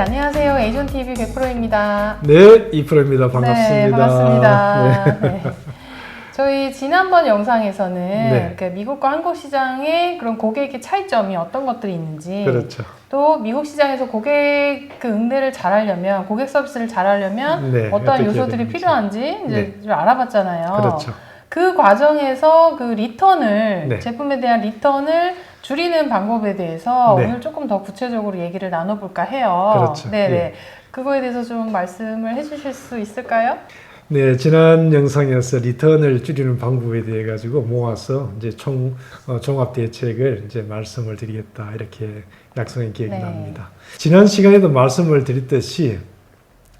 안녕하세요. 에이전TV 100%입니다. 네, 이프로입니다. 반갑습니다. 네, 반갑습니다. 네. 네. 저희 지난번 영상에서는 네. 그 미국과 한국 시장의 그런 고객의 차이점이 어떤 것들이 있는지, 그렇죠. 또 미국 시장에서 고객 그 응대를 잘하려면, 고객 서비스를 잘하려면 네, 어떠한 어떻게 요소들이 해야 되는지. 필요한지 이제 네. 좀 알아봤잖아요. 그렇죠. 그 과정에서 그 리턴을, 네. 제품에 대한 리턴을 줄이는 방법에 대해서 네. 오늘 조금 더 구체적으로 얘기를 나눠볼까 해요. 그렇죠. 네네. 예. 그거에 대해서 좀 말씀을 해주실 수 있을까요? 네, 지난 영상에서 리턴을 줄이는 방법에 대해 가지고 모아서 이제 종합 대책을 이제 말씀을 드리겠다 이렇게 약속한 기억이 네. 납니다. 지난 시간에도 말씀을 드렸듯이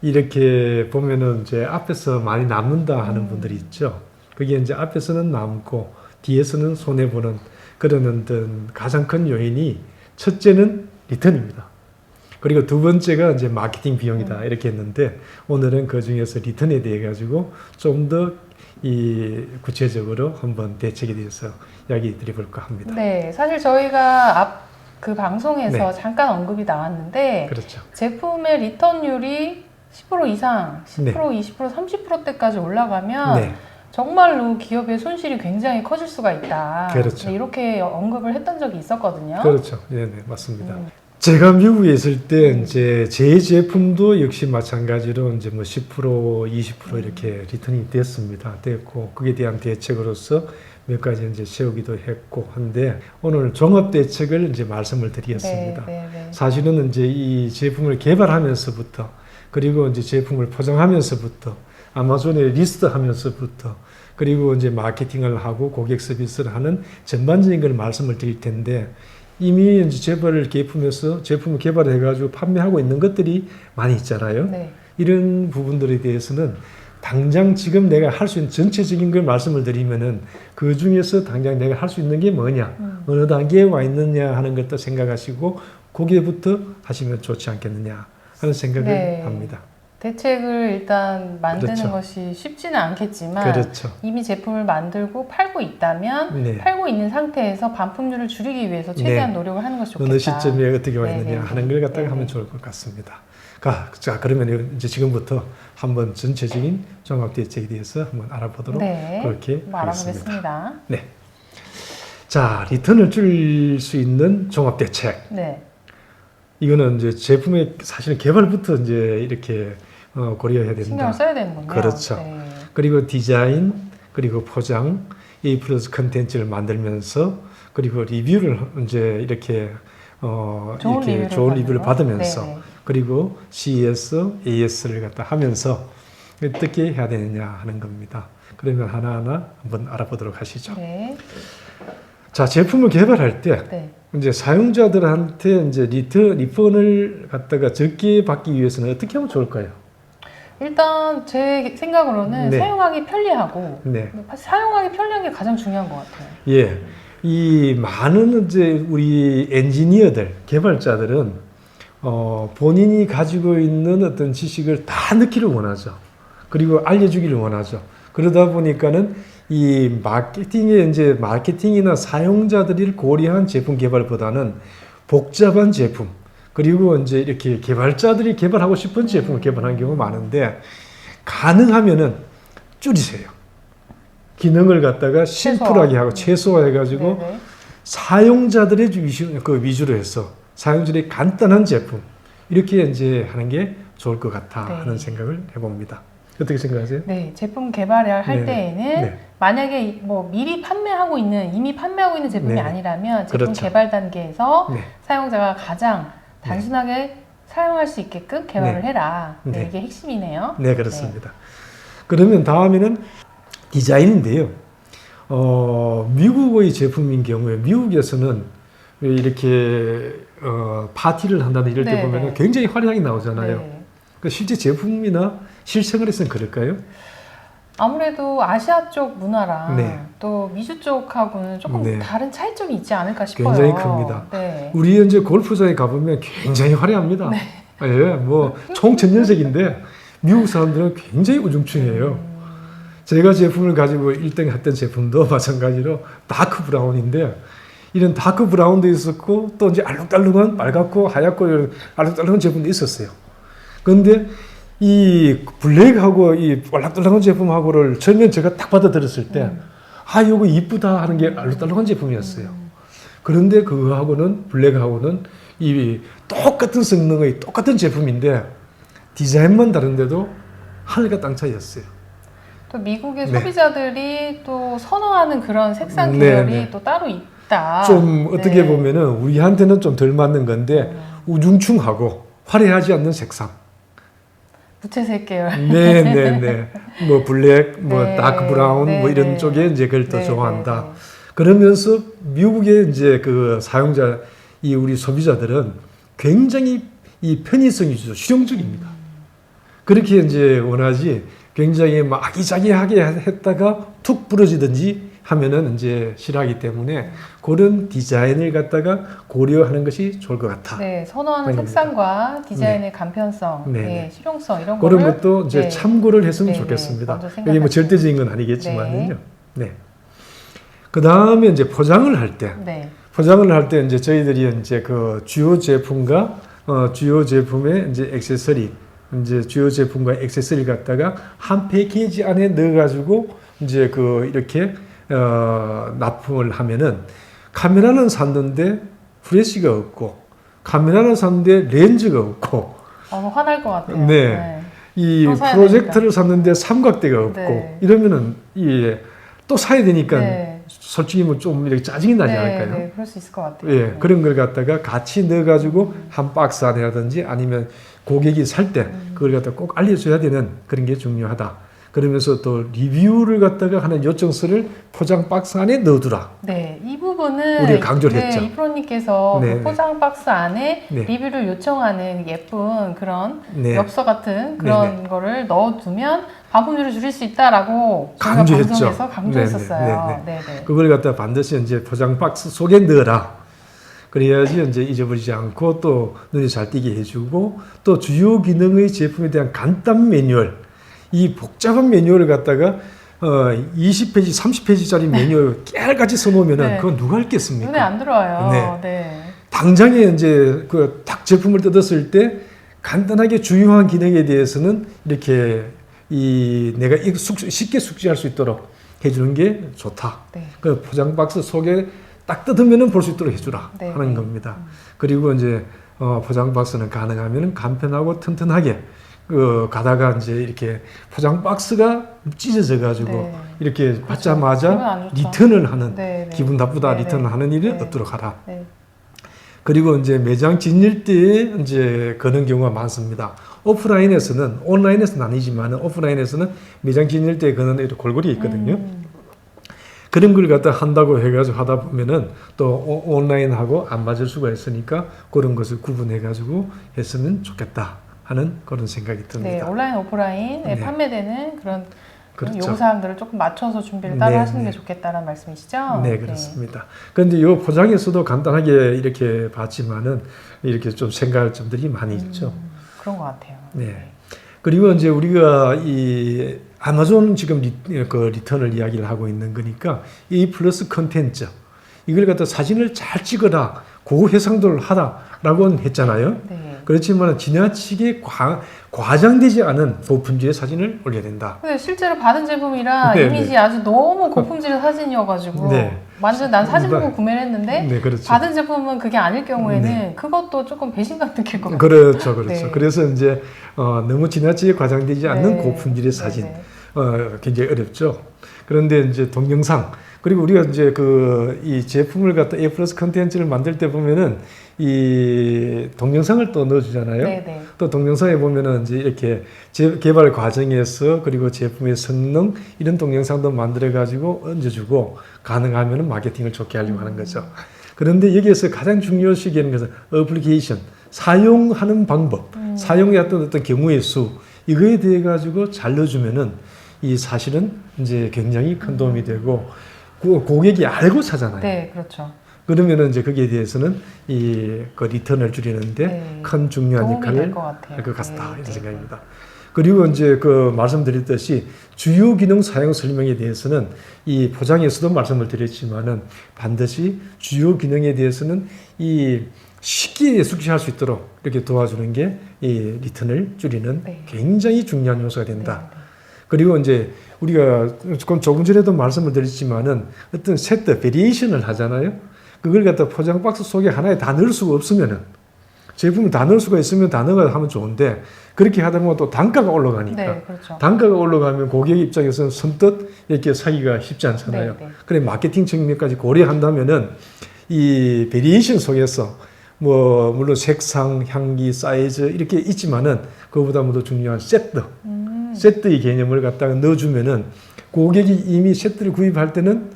이렇게 보면은 이제 앞에서 많이 남는다 하는 분들이 있죠. 그게 이제 앞에서는 남고 뒤에서는 손해 보는 그런 어떤 가장 큰 요인이 첫째는 리턴입니다. 그리고 두 번째가 이제 마케팅 비용이다 이렇게 했는데 오늘은 그 중에서 리턴에 대해 가지고 좀 더 이 구체적으로 한번 대책에 대해서 이야기 드려볼까 합니다. 네, 사실 저희가 앞 그 방송에서 네. 잠깐 언급이 나왔는데 그렇죠. 제품의 리턴율이 10% 이상, 10%, 네. 20%, 30%대까지 올라가면 네, 정말로 기업의 손실이 굉장히 커질 수가 있다. 그렇죠. 네, 이렇게 언급을 했던 적이 있었거든요. 그렇죠. 네, 네, 맞습니다. 제가 미국에 있을 때 이제 제 제품도 역시 마찬가지로 이제 뭐 10%, 20% 이렇게 리턴이 됐고 그에 대한 대책으로서 몇 가지 이제 세우기도 했고 한데 오늘 종합 대책을 이제 말씀을 드리겠습니다. 네, 네, 네. 사실은 이제 이 제품을 개발하면서부터 그리고 이제 제품을 포장하면서부터 아마존에 리스트하면서부터 그리고 이제 마케팅을 하고 고객 서비스를 하는 전반적인 걸 말씀을 드릴 텐데 이미 이제 제품을 개발을 해가지고 판매하고 있는 것들이 많이 있잖아요. 네. 이런 부분들에 대해서는 당장 지금 내가 할 수 있는 전체적인 걸 말씀을 드리면은 그 중에서 당장 내가 할 수 있는 게 뭐냐, 어느 단계에 와 있느냐 하는 것도 생각하시고 거기에부터 하시면 좋지 않겠느냐 하는 생각을 네. 합니다. 대책을 일단 만드는 그렇죠. 것이 쉽지는 않겠지만 그렇죠. 이미 제품을 만들고 팔고 있다면 네. 팔고 있는 상태에서 반품률을 줄이기 위해서 최대한 노력을 하는 것이 좋겠다. 어느 시점에 어떻게 와 네, 있느냐 네, 하는 걸 갖다가 네, 하면 네. 좋을 것 같습니다. 자, 그러면 이제 지금부터 한번 전체적인 종합 대책에 대해서 한번 알아보도록 네, 그렇게 한번 하겠습니다. 알아보겠습니다. 네. 자, 리턴을 줄일 수 있는 종합 대책. 네, 이거는 이제 제품의 사실은 개발부터 이제 이렇게 고려해야 된다. 신경을 써야 되는군요. 그렇죠. 네. 그리고 디자인, 그리고 포장, A 플러스 컨텐츠를 만들면서 그리고 리뷰를 이제 이렇게 좋은 리뷰를 받으면서 네네. 그리고 CES, AS를 갖다 하면서 어떻게 해야 되느냐 하는 겁니다. 그러면 하나하나 한번 알아보도록 하시죠. 네. 자, 제품을 개발할 때 네. 이제 사용자들한테 이제 리펀을 갖다가 적게 받기 위해서는 어떻게 하면 좋을까요? 일단 제 생각으로는 네. 사용하기 편리하고 네. 사용하기 편리한 게 가장 중요한 것 같아요. 예. 이 많은 이제 우리 엔지니어들, 개발자들은 본인이 가지고 있는 어떤 지식을 다 넣기를 원하죠. 그리고 알려주기를 원하죠. 그러다 보니까는 이 마케팅이나 사용자들이 고려한 제품 개발보다는 복잡한 제품, 그리고 이제 이렇게 개발자들이 개발하고 싶은 제품을 개발하는 경우가 많은데 가능하면은 줄이세요. 기능을 갖다가 심플하게 하고 최소화해가지고 네네. 사용자들의 위주로 해서 사용자들이 간단한 제품 이렇게 이제 하는 게 좋을 것 같아 네. 하는 생각을 해봅니다. 어떻게 생각하세요? 네, 제품 개발을 할 네. 때에는 네. 만약에 뭐 이미 판매하고 있는 제품이 네. 아니라면 제품 그렇죠. 개발 단계에서 네. 사용자가 가장 단순하게 사용할 수 있게끔 개발을 네. 해라. 네, 네. 이게 핵심이네요. 네, 그렇습니다. 그러면 다음에는 디자인인데요. 미국의 제품인 경우에 미국에서는 이렇게 파티를 한다는 이럴 때 네, 보면 네. 굉장히 화려하게 나오잖아요. 네. 그 실제 제품이나 실생활에서는 그럴까요? 아무래도 아시아 쪽 문화랑 네. 또 미주 쪽하고는 조금 네. 다른 차이점이 있지 않을까 싶어요. 굉장히 큽니다. 네. 우리 이제 골프장에 가보면 굉장히 화려합니다. 예, 뭐 총천연색인데 미국 사람들은 굉장히 우중충해요. 제가 제품을 가지고 1등 했던 제품도 마찬가지로 다크 브라운인데 이런 다크 브라운도 있었고 또 이제 알록달록한 빨갛고 하얗고 이런 알록달록한 제품도 있었어요. 그런데 이 블랙하고 이 알록달록한 제품하고를 처음에 제가 딱 받아들였을 때 아, 이거 이쁘다 하는 게 알록달록한 제품이었어요. 그런데 그거하고는 블랙하고는 이 똑같은 성능의 똑같은 제품인데 디자인만 다른데도 하늘과 땅 차이였어요. 또 미국의 네. 소비자들이 또 선호하는 그런 색상 네, 계열이 네. 또 따로 있다. 좀 어떻게 네. 보면은 우리한테는 좀 덜 맞는 건데 우중충하고 화려하지 않는 색상. 무채색 계열. 네, 네, 네. 뭐 블랙, 뭐 네. 다크 브라운, 네, 뭐 이런 네. 쪽에 이제 그걸 더 네, 좋아한다. 네, 네. 그러면서 미국의 이제 그 사용자, 이 우리 소비자들은 굉장히 이 편의성이 실용적입니다. 그렇게 이제 원하지 굉장히 막 아기자기하게 했다가 툭 부러지든지 하면은 이제 싫어하기 때문에 그런 디자인을 갖다가 고려하는 것이 좋을 것 같아. 네, 선호하는 그런 색상과 디자인의 간편성, 네, 네, 네. 실용성 이런 그런 거를 것도 이제 네. 참고를 했으면 네, 좋겠습니다. 네, 먼저 이게 뭐 생각하시면. 절대적인 건 아니겠지만요. 네. 그 다음에 이제 포장을 할 때, 네. 포장을 할 때 이제 저희들이 이제 그 주요 제품과 주요 제품의 이제 액세서리, 이제 주요 제품과 액세서리 갖다가 한 패키지 안에 넣어가지고 이제 그 이렇게 납품을 하면은 카메라는 샀는데 프레시가 없고 카메라는 샀는데 렌즈가 없고 화날 것 같아요. 네. 이 또 사야 프로젝터를 샀는데 삼각대가 없고 네. 이러면은 또 사야 되니까 네. 솔직히 뭐 좀 이렇게 짜증이 나지 않을까요? 네, 그럴 수 있을 것 같아요. 예, 네. 그런 걸 갖다가 같이 넣어가지고 한 박스 안에라든지 아니면 고객이 살 때 그걸 갖다 꼭 알려줘야 되는 그런 게 중요하다. 그러면서 또 리뷰를 갖다가 하는 요청서를 포장 박스 안에 넣어두라. 네, 이 부분은 우리가 강조를 했죠. 이프로님께서 네, 그 포장 박스 안에 네. 리뷰를 요청하는 예쁜 그런 네. 엽서 같은 그런 거를 넣어두면 반품률을 줄일 수 있다라고 저희가 강조했죠. 방송에서 강조했었어요. 네, 네, 네. 그걸 갖다 반드시 이제 포장 박스 속에 넣어라. 그래야지 이제 잊어버리지 않고 또 눈에 잘 띄게 해주고 또 주요 기능의 제품에 대한 간단 매뉴얼, 이 복잡한 매뉴얼을 갖다가 20페이지, 30페이지짜리 매뉴얼 깨알같이 써놓으면은 네. 그건 누가 읽겠습니까? 눈에 안 들어와요. 네. 네. 당장에 이제 그 딱 제품을 뜯었을 때 간단하게 주요한 기능에 대해서는 이렇게 내가 쉽게 숙지할 수 있도록 해주는 게 좋다. 네. 그 포장 박스 속에 딱 뜯으면은 볼 수 있도록 해주라 네. 하는 겁니다. 그리고 이제 포장 박스는 가능하면 간편하고 튼튼하게 가다가 이제 이렇게 포장 박스가 찢어져 가지고 네. 이렇게 기분 받자마자 안 좋죠. 리턴을 하는 네, 네. 기분 나쁘다 네, 리턴을 네. 하는 일이 네. 없도록 하라. 네. 그리고 이제 매장 진입 때에 이제 그런 경우가 많습니다. 오프라인에서는 온라인에서는 아니지만 오프라인에서는 매장 진입 때 그런 애도 골고루 있거든요. 그런 걸 갖다 한다고 해가지고 하다 보면은 또 온라인하고 안 맞을 수가 있으니까 그런 것을 구분해가지고 했으면 좋겠다 하는 그런 생각이 네, 듭니다. 온라인, 오프라인에 네. 판매되는 그런 그렇죠. 요구사항들을 조금 맞춰서 준비를 따로 네, 하시는 네. 게 좋겠다는 말씀이시죠? 네, 그렇습니다. 그런데 이 포장에서도 간단하게 이렇게 봤지만은 이렇게 좀 생각할 점들이 많이 있죠. 그런 것 같아요. 네. 그리고 이제 우리가 이 아마존 지금 리턴을 이야기를 하고 있는 거니까 이 플러스 컨텐츠 이걸 갖다 사진을 잘 찍어라 고해상도를 하라라고 했잖아요. 네. 그렇지만 지나치게 과장되지 않은 고품질의 사진을 올려야 된다. 근데 실제로 받은 제품이라 네, 이미지 네. 아주 너무 고품질의 사진이어가지고 네. 완전 난 사진 보고 구매를 했는데 네, 그렇죠. 받은 제품은 그게 아닐 경우에는 네. 그것도 조금 배신감 느낄 것 같아요. 그렇죠, 그렇죠. 네. 그래서 이제 너무 지나치게 과장되지 않는 네. 고품질의 네, 사진 네. 굉장히 어렵죠. 그런데 이제 동영상 그리고 우리가 이제 이 제품을 갖다 A 플러스 컨텐츠를 만들 때 보면은 이 동영상을 또 넣어주잖아요. 네, 네. 또 동영상에 보면은 이제 이렇게 개발 과정에서 그리고 제품의 성능 이런 동영상도 만들어 가지고 얹어주고 가능하면은 마케팅을 좋게 하려고 하는 거죠. 그런데 여기에서 가장 중요시하는 것은 어플리케이션 사용하는 방법, 사용의 어떤 경우의 수 이거에 대해 가지고 잘 넣어주면은 이 사실은 이제 굉장히 큰 도움이 되고 고객이 알고 사잖아요. 네, 그렇죠. 그러면은 이제 거기에 대해서는 그 리턴을 줄이는데 네. 큰 중요한 도움이 역할을 될 것 같아요. 할 것 같다 네, 이런 네. 생각입니다. 그리고 이제 그 말씀드렸듯이 주요 기능 사용 설명에 대해서는 이 포장에서도 말씀을 드렸지만은 반드시 주요 기능에 대해서는 이 쉽게 숙지할 수 있도록 이렇게 도와주는 게 이 리턴을 줄이는 네. 굉장히 중요한 요소가 된다. 네, 네. 그리고 이제 우리가 조금 전에도 말씀을 드렸지만은 어떤 세트 베리에이션을 하잖아요. 그걸 갖다 포장 박스 속에 하나에 다 넣을 수가 없으면은 제품을 다 넣을 수가 있으면 다 넣어 하면 좋은데 그렇게 하다 보면 또 단가가 올라가니까 네, 그렇죠. 단가가 올라가면 고객 입장에서는 선뜻 이렇게 사기가 쉽지 않잖아요. 네, 네. 그래 마케팅 측면까지 고려한다면은 이 베리에이션 속에서 뭐 물론 색상, 향기, 사이즈 이렇게 있지만은 그거보다 더 중요한 세트의 개념을 갖다가 넣어주면은 고객이 이미 세트를 구입할 때는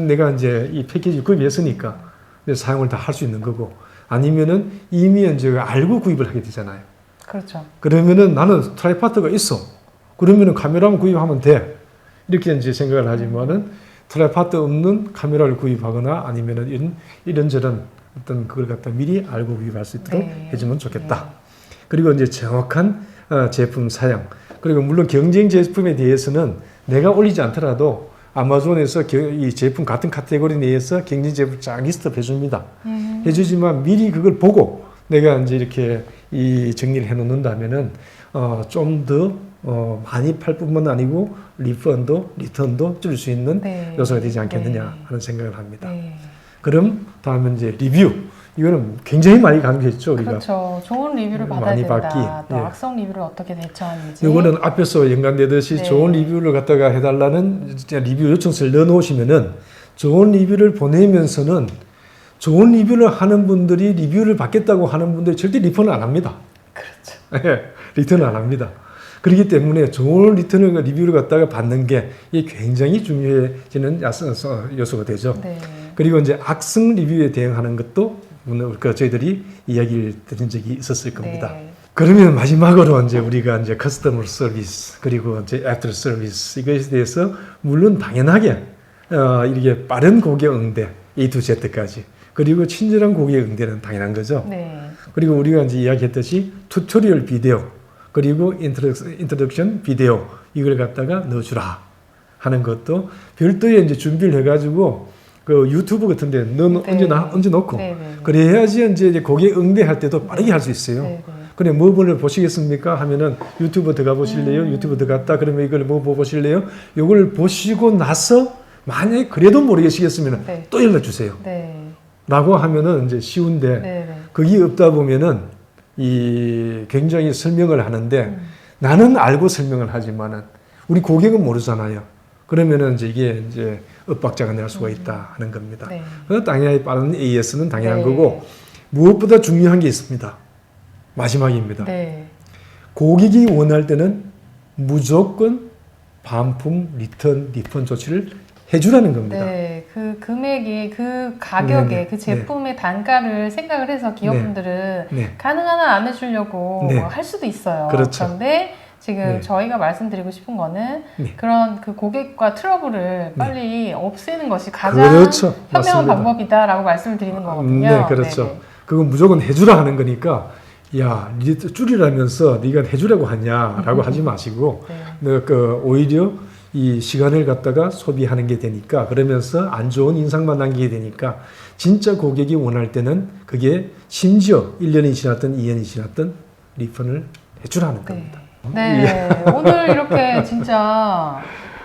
내가 이제 이 패키지 구입했으니까 사용을 다 할 수 있는 거고 아니면은 이미 이제 알고 구입을 하게 되잖아요. 그렇죠. 그러면은 나는 트라이파트가 있어. 그러면은 카메라만 구입하면 돼. 이렇게 이제 생각을 하지만은 트라이파트 없는 카메라를 구입하거나 아니면은 이런저런 어떤 그걸 갖다 미리 알고 구입할 수 있도록 네. 해주면 좋겠다. 네. 그리고 이제 정확한 제품 사양. 그리고 물론 경쟁 제품에 대해서는 내가 올리지 않더라도 아마존에서 이 제품 같은 카테고리 내에서 경쟁 제품 쫙 리스트업 해줍니다. 해주지만 미리 그걸 보고 내가 이제 이렇게 이 정리를 해놓는다면은 좀 더 많이 팔 뿐만 아니고 리턴도 줄일 수 있는 네. 요소가 되지 않겠느냐 네. 하는 생각을 합니다. 네. 그럼 다음은 이제 리뷰. 이거는 굉장히 많이 강조했죠 우리가. 그렇죠. 좋은 리뷰를 받아야 많이 된다. 받기. 또 예. 악성 리뷰를 어떻게 대처하는지. 이거는 앞에서 연관되듯이 네. 좋은 리뷰를 갖다가 해달라는 리뷰 요청서를 넣어놓으시면은 좋은 리뷰를 보내면서는 좋은 리뷰를 하는 분들이 리뷰를 받겠다고 하는 분들이 절대 리턴을 안 합니다. 그렇죠. 예, 리턴을 안 합니다. 그렇기 때문에 좋은 리뷰를 갖다가 받는 게 이게 굉장히 중요해지는 요소가 되죠. 네. 그리고 이제 악성 리뷰에 대응하는 것도 오늘 저희들이 이야기를 드린 적이 있었을 겁니다. 네. 그러면 마지막으로 이제 우리가 이제 커스터머 서비스 그리고 이제 애프터 서비스 이것에 대해서 물론 당연하게 이렇게 빠른 고객 응대 A to Z까지 그리고 친절한 고객 응대는 당연한 거죠. 네. 그리고 우리가 이제 이야기했듯이 튜토리얼 비디오 그리고 인트로덕션 비디오 이걸 갖다가 넣어주라 하는 것도 별도의 이제 준비를 해가지고 그 유튜브 같은데 네. 얹어 놓고 네, 네. 그래야지 이제 고객 응대할 때도 빠르게 할 수 있어요. 네, 네. 그래 뭐 보시겠습니까 하면은 유튜브 들어가 보실래요? 유튜브 들어갔다 그러면 이걸 뭐 보실래요? 이걸 보시고 나서 만약에 그래도 모르겠으면 네. 또 연락 주세요. 네. 라고 하면은 이제 쉬운데 네, 네. 그게 없다 보면은 이 굉장히 설명을 하는데 나는 알고 설명을 하지만은 우리 고객은 모르잖아요. 그러면은 이게 이제 엇박자가 날 수가 있다 하는 겁니다. 네. 당연히 빠른 AS는 당연한 네. 거고 무엇보다 중요한 게 있습니다. 마지막입니다. 네. 고객이 원할 때는 무조건 반품, 리펀 조치를 해주라는 겁니다. 네, 그 금액이 그 가격에 네, 네, 그 제품의 단가를 생각을 해서 기업분들은 네. 가능한 안 해주려고 네. 할 수도 있어요. 그렇죠. 그런데 지금 네. 저희가 말씀드리고 싶은 거는 네. 그런 그 고객과 트러블을 빨리 없애는 것이 가장 그렇죠. 현명한 맞습니다. 방법이다라고 말씀을 드리는 거거든요. 네, 그렇죠. 네네. 그건 무조건 해주라 하는 거니까 야, 니 줄이라면서 네가 해주라고 하냐라고 하지 마시고 네. 오히려 이 시간을 갖다가 소비하는 게 되니까 그러면서 안 좋은 인상만 남기게 되니까 진짜 고객이 원할 때는 그게 심지어 1년이 지났든 2년이 지났든 리펀을 해주라는 겁니다. 네, 오늘 이렇게 진짜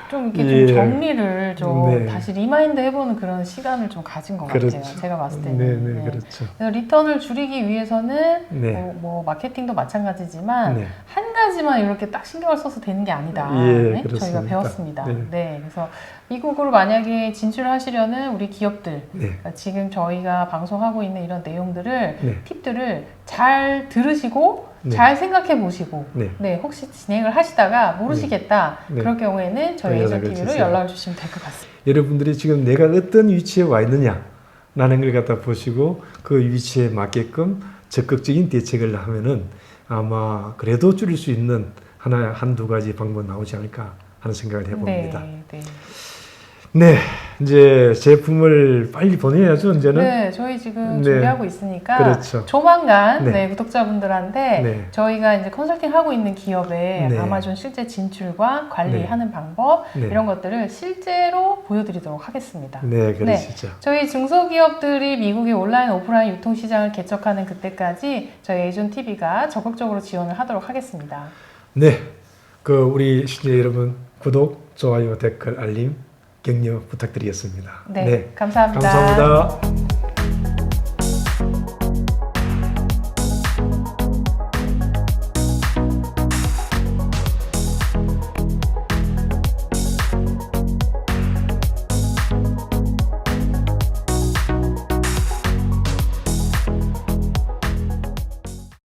좀 이렇게 예. 좀 정리를 좀 네. 다시 리마인드 해보는 그런 시간을 좀 가진 것 그렇죠. 같아요. 제가 봤을 때는. 네, 네, 네. 그렇죠. 그래서 리턴을 줄이기 위해서는 네. 뭐 마케팅도 마찬가지지만 네. 한 가지만 이렇게 딱 신경을 써서 되는 게 아니다. 예, 네? 그렇습니다. 저희가 배웠습니다. 네. 네, 그래서 미국으로 만약에 진출하시려는 우리 기업들 네. 지금 저희가 방송하고 있는 이런 내용들을 네. 팁들을 잘 들으시고 네. 잘 생각해 보시고 네. 네, 혹시 진행을 하시다가 모르시겠다. 네. 그럴 경우에는 저희 연락을 에이전TV로 주세요. 연락을 주시면 될 것 같습니다. 여러분들이 지금 내가 어떤 위치에 와 있느냐라는 걸 갖다 보시고 그 위치에 맞게끔 적극적인 대책을 하면은 아마 그래도 줄일 수 있는 한두 가지 방법 나오지 않을까 하는 생각을 해봅니다. 네, 네. 네. 이제 제품을 빨리 보내야죠, 이제는. 네, 저희 지금 네. 준비하고 있으니까 그렇죠. 조만간 네. 네, 구독자분들한테 네. 저희가 이제 컨설팅 하고 있는 기업의 네. 아마존 실제 진출과 관리하는 방법 네. 이런 것들을 실제로 보여드리도록 하겠습니다. 네, 그러시죠. 저희 중소기업들이 미국의 온라인 오프라인 유통시장을 개척하는 그때까지 저희 에이존 TV가 적극적으로 지원을 하도록 하겠습니다. 네, 우리 시청자 여러분 구독, 좋아요, 댓글, 알림 격려 부탁드리겠습니다. 네, 감사합니다. 감사합니다.